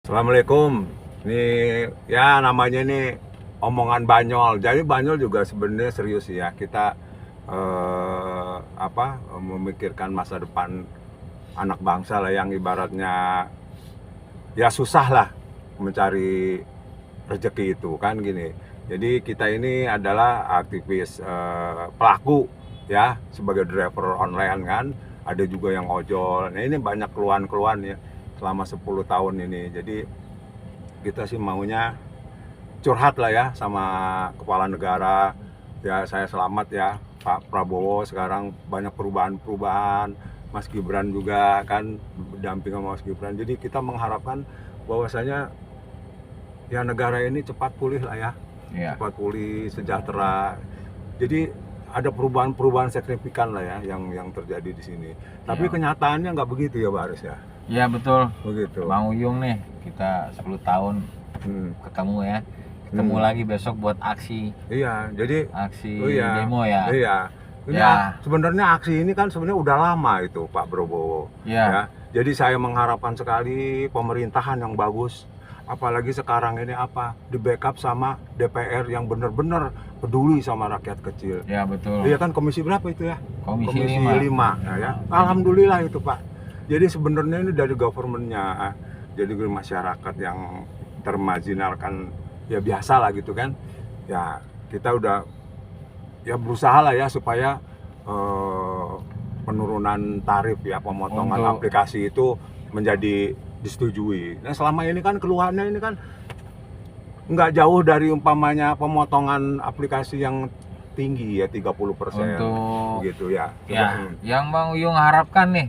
Assalamualaikum. Ini ya namanya ini omongan Banyol. Jadi Banyol juga sebenarnya serius ya. Kita memikirkan masa depan anak bangsa lah yang ibaratnya ya susah lah mencari rezeki itu kan gini. Jadi kita ini adalah aktivis pelaku ya sebagai driver online kan. Ada juga yang ojol. Nah ini banyak keluhan-keluhan ya selama 10 tahun ini. Jadi kita sih maunya curhat lah ya sama kepala negara. Ya saya selamat ya Pak Prabowo, sekarang banyak perubahan-perubahan. Mas Gibran juga kan berdamping sama Mas Gibran. Jadi kita mengharapkan bahwasanya ya negara ini cepat pulih lah ya. Cepat pulih, sejahtera. Jadi ada perubahan-perubahan signifikan lah ya yang terjadi di sini. Tapi kenyataannya nggak begitu ya Pak Aris ya. Iya betul. Begitu. Bang Uyung nih, kita 10 tahun ketemu ya. Ketemu lagi besok buat aksi. Iya, jadi demo ya. Iya. Ini Ya. sebenarnya aksi ini kan sebenarnya udah lama itu Pak Prabowo. Ya. Ya. Jadi saya mengharapkan sekali pemerintahan yang bagus. Apalagi sekarang ini di backup sama DPR yang benar-benar peduli sama rakyat kecil. Ya betul. Iya kan komisi berapa itu ya? Komisi 5. Ya. Alhamdulillah itu Pak. Jadi sebenarnya ini dari governmentnya, jadi masyarakat yang termarginalkan ya biasa lah gitu kan. Ya kita udah ya berusaha lah ya supaya penurunan tarif ya, pemotongan aplikasi itu menjadi disetujui. Nah selama ini kan keluhannya ini kan nggak jauh dari umpamanya pemotongan aplikasi yang tinggi ya 30% gitu ya. Ya, yang Bang Uyung harapkan nih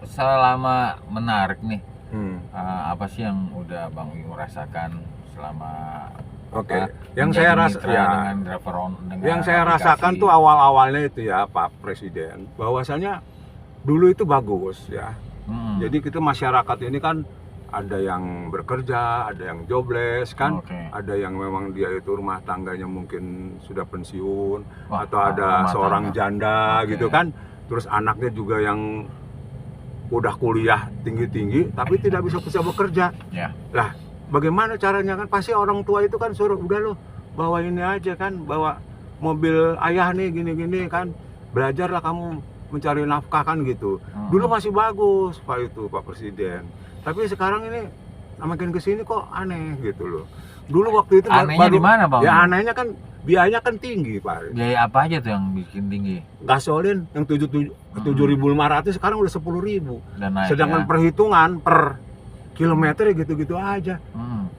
selama menarik nih, apa sih yang udah Bang Uyung rasakan selama yang saya rasakan tuh awal-awalnya itu ya Pak Presiden, bahwasanya dulu itu bagus ya. Jadi kita masyarakat ini kan ada yang bekerja, ada yang jobless kan, ada yang memang dia itu rumah tangganya mungkin sudah pensiun, atau ada seorang janda gitu kan, terus anaknya juga yang udah kuliah tinggi-tinggi tapi tidak bisa bekerja. Lah bagaimana caranya kan, pasti orang tua itu kan suruh udah lo bawa ini aja kan, bawa mobil ayah nih gini-gini kan, belajarlah kamu mencari nafkah kan gitu. Dulu masih bagus Pak Presiden, tapi sekarang ini makin kesini kok aneh gitu loh. Dulu waktu itu anehnya di mana Bang? Ya anehnya kan biayanya kan tinggi Pak. Biaya apa aja tuh yang bikin tinggi? Gasolin yang 7.500 sekarang udah 10.000. Sedangkan ya? Perhitungan per kilometer gitu-gitu aja.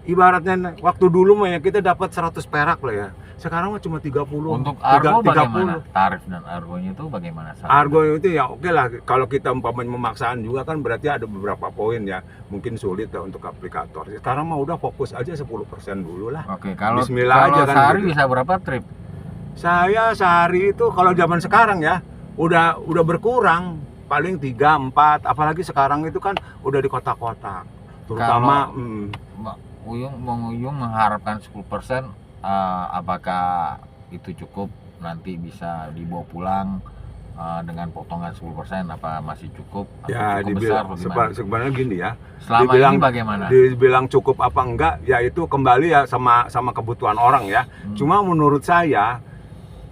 Ibaratnya waktu dulu mah ya kita dapat 100 perak lah ya. Sekarang mah cuma 30. Untuk argo bagaimana? Tarif dan argonya itu bagaimana? Argo itu ya oke lah. Kalau kita umpamanya memaksaan juga kan berarti ada beberapa poin ya. Mungkin sulit lah untuk aplikator. Sekarang mah udah fokus aja 10% dulu lah. Oke, kalau aja kan sehari gitu. Bisa berapa trip? Saya sehari itu kalau zaman sekarang ya udah berkurang, paling 3, 4, apalagi sekarang itu kan udah di kota-kota. Terutama Bang Uyung mengharapkan 10%, apakah itu cukup nanti bisa dibawa pulang dengan potongan 10%, apa masih cukup? Ya sebenarnya gini ya. Selama ini bagaimana? Dibilang cukup apa enggak, ya itu kembali ya sama kebutuhan orang ya. Cuma menurut saya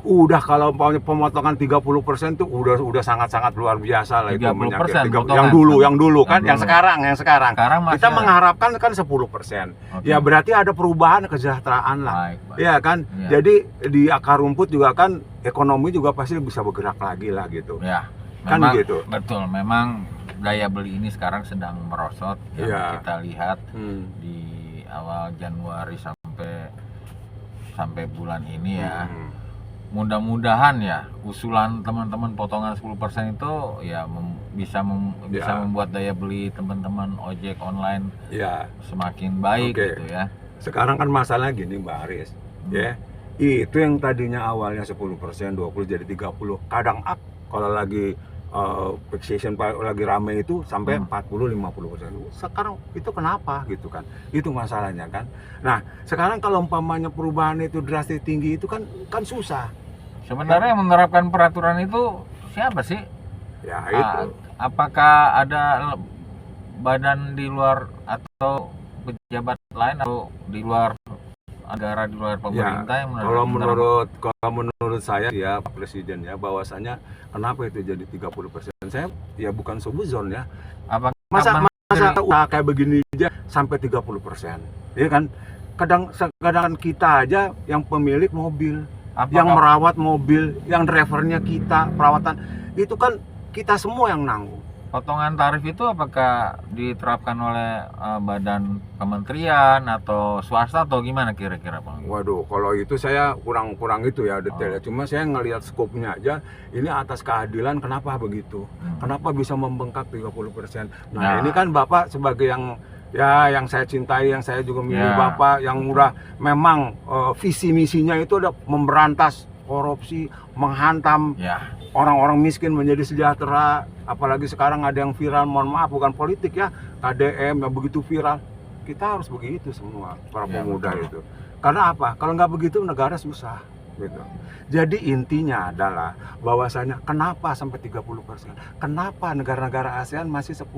udah kalau pemotongan 30% tuh udah sangat-sangat luar biasa lah itu menyakiti. Yang dulu kan, yang sekarang kita mengharapkan kan 10%. Ya berarti ada perubahan kesejahteraan lah. Ya kan? Jadi di akar rumput juga kan ekonomi juga pasti bisa bergerak lagi lah gitu. Ya. Kan gitu. Betul, memang daya beli ini sekarang sedang merosot yang kita lihat di awal Januari sampai bulan ini ya. Mudah-mudahan ya usulan teman-teman potongan 10% itu ya bisa membuat daya beli teman-teman ojek online semakin baik gitu ya. Sekarang kan masalah gini Mbak Aris, ya. Itu yang tadinya awalnya 10%, 20 jadi 30. Kadang up kalau lagi fixation lagi rame itu sampai 40-50%. Sekarang itu kenapa gitu kan? Itu masalahnya kan. Nah, sekarang kalau umpamanya perubahan itu drastis tinggi itu kan susah. Sebenarnya yang menerapkan peraturan itu siapa sih? Ya itu. Apakah ada badan di luar atau pejabat lain atau di luar negara, di luar pemerintah yang kalau menurut saya ya Pak Presiden ya, bahwasanya kenapa itu jadi 30%, saya ya bukan suzon ya. Masa usaha kayak begini aja sampai 30%, ya kan? Kadang kita aja yang pemilik mobil, yang merawat mobil, yang drivernya kita, perawatan itu kan kita semua yang nanggung. Potongan tarif itu apakah diterapkan oleh badan kementerian atau swasta atau gimana kira-kira Bang? Waduh, kalau itu saya kurang itu ya detailnya. Cuma saya ngelihat skopnya aja, ini atas keadilan kenapa begitu? Kenapa bisa membengkak 30%? Nah, ini kan Bapak sebagai yang saya cintai, yang saya juga milih Bapak, yang udah memang visi misinya itu udah memberantas korupsi, menghantam orang-orang miskin menjadi sejahtera. Apalagi sekarang ada yang viral, mohon maaf bukan politik ya, KDM yang begitu viral. Kita harus begitu semua para pemuda itu. Karena apa? Kalau nggak begitu negara susah gitu. Jadi intinya adalah bahwasanya kenapa sampai 30%? Kenapa negara-negara ASEAN masih 10%,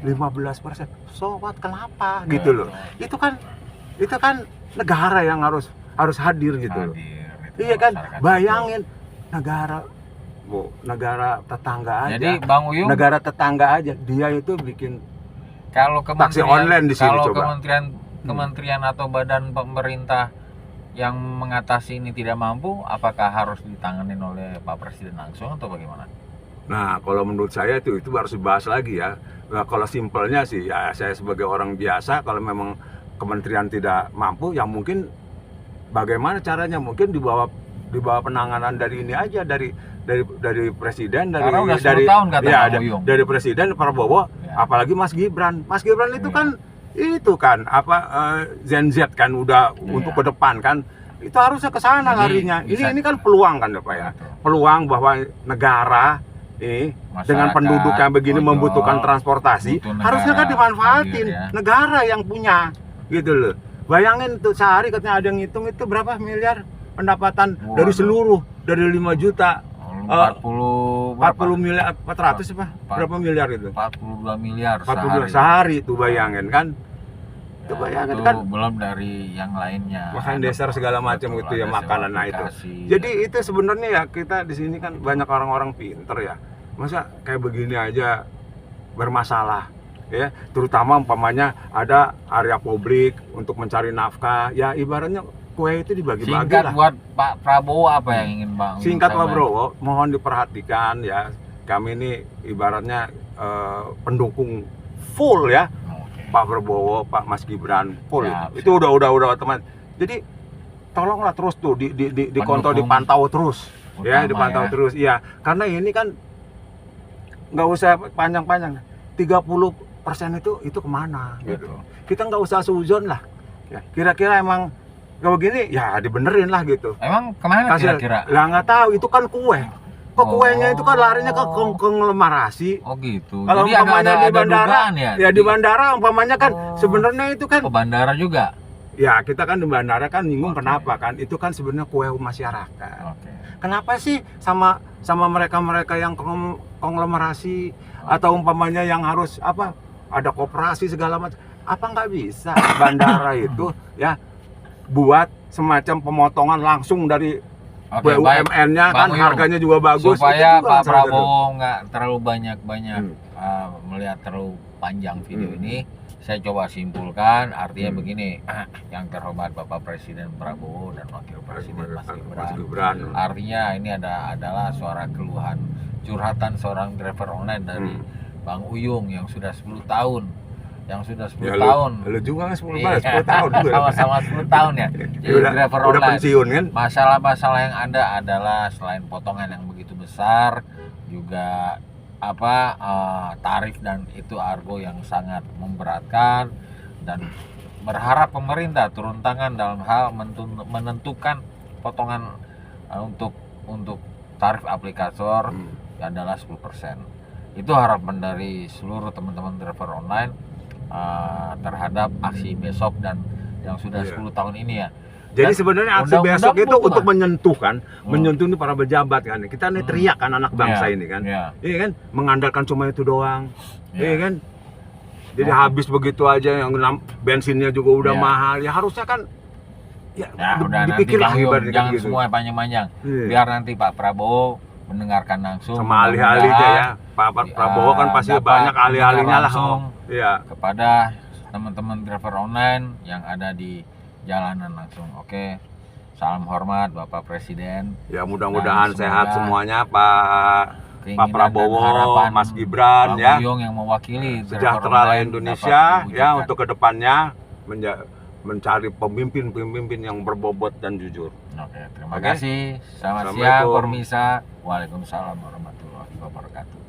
15%? So what? Kenapa? Gitu loh. Itu kan negara yang harus hadir gitu loh. Iya kan? Bayangin negara tetangga aja. Jadi Bang Uyung, negara tetangga aja dia itu bikin kalau taksi online di sini, kalau coba. kementerian atau badan pemerintah yang mengatasi ini tidak mampu, apakah harus ditanganin oleh Pak Presiden langsung atau bagaimana? Nah, kalau menurut saya itu harus dibahas lagi ya. Nah, kalau simpelnya sih ya, saya sebagai orang biasa, kalau memang kementerian tidak mampu, ya mungkin bagaimana caranya, mungkin di bawah penanganan dari ini aja, dari presiden, dari presiden Prabowo, apalagi Mas Gibran itu kan Gen Z kan udah untuk ke depan kan, itu harusnya ke sana larinya. Ini kan peluang kan Pak ya, peluang bahwa negara dengan penduduk yang begini membutuhkan transportasi, harusnya kan dimanfaatin, negara yang punya gitu loh. Bayangin tuh sehari katanya ada yang ngitung itu berapa miliar pendapatan dari 5 juta 40 miliar 400 apa? Berapa miliar itu? 42 miliar sehari itu, bayangin kan? Itu bayangin kan? Belum dari yang lainnya. Makan dasar segala macam gitu ya, makanan itu. Jadi itu sebenarnya ya, kita di sini kan banyak orang-orang pinter ya. Masa kayak begini aja bermasalah ya, terutama umpamanya ada area publik untuk mencari nafkah, ya ibaratnya kue itu dibagi-bagi lah. Singkat buat Pak Prabowo apa yang ingin Bang? Singkat Pak Prabowo, mohon diperhatikan ya, kami ini ibaratnya pendukung full ya, Pak Prabowo, Pak Mas Gibran full. Itu udah teman. Jadi tolonglah terus tuh dikontrol, dipantau terus ya, dipantau terus. Iya, karena ini kan nggak usah panjang-panjang. 30% itu kemana gitu. Kita nggak usah suzon lah ya, kira-kira emang kalau begini ya dibenerin lah gitu. Emang kemana kira-kira? Lah nggak tahu, itu kan kue. Kok kuenya itu kan larinya ke konglomerasi. Oh gitu. Kalau umpamanya di bandara ya di bandara umpamanya kan sebenarnya itu kan bandara juga. Ya kita kan di bandara kan bingung kenapa kan, itu kan sebenarnya kue masyarakat. Kenapa sih sama mereka yang konglomerasi atau umpamanya yang harus ada koperasi segala macam, apa nggak bisa bandara itu ya buat semacam pemotongan langsung dari BUMN-nya kan, harganya juga bagus supaya Pak Prabowo nggak terlalu banyak melihat terlalu panjang video ini. Saya coba simpulkan, artinya begini, yang terhormat Bapak Presiden Prabowo dan Wakil Presiden Mas Gibran. Artinya ini adalah suara keluhan, curhatan seorang driver online dari Bang Uyung yang sudah 10 tahun. Lu juga kan 10 tahun. Sama-sama 10 tahun ya. Jadi driver udah online. Pensiun kan? Masalah-masalah yang ada adalah selain potongan yang begitu besar, juga tarif dan itu argo yang sangat memberatkan, dan berharap pemerintah turun tangan dalam hal menentukan potongan untuk tarif aplikator adalah 10%. Itu harapan dari seluruh teman-teman driver online terhadap aksi besok dan yang sudah 10 tahun ini ya. Jadi sebenarnya aksi besok itu untuk menyentuh ini para pejabat kan. Kita nih teriak kan, anak bangsa ini kan. Iya kan, mengandalkan cuma itu doang. Iya kan. Jadi habis begitu aja, yang bensinnya juga udah Iya. mahal. Ya harusnya kan ya, Ya udah nanti dipikir lah Bang Yung, ibaratnya jangan gitu. semua panjang-panjang. Iya. Biar nanti Pak Prabowo mendengarkan langsung Sama ahli-ahlinya ya. Pak Prabowo kan pasti dapat banyak ahli-ahlinya lah. langsung Iya. kepada teman-teman driver online yang ada di jalanan langsung. Oke. Salam hormat Bapak Presiden. Ya mudah-mudahan Dan sehat semoga semuanya Pak Keinginan dan Prabowo, harapan Mas Gibran Bang ya. Yung yang mewakili driver Sejahtera online Indonesia dapat ya diwujudkan. untuk kedepannya mencari pemimpin-pemimpin yang berbobot dan jujur. Oke, terima Oke. kasih. Selamat siang, Assalamualaikum. Permisa. Waalaikumsalam warahmatullahi wabarakatuh.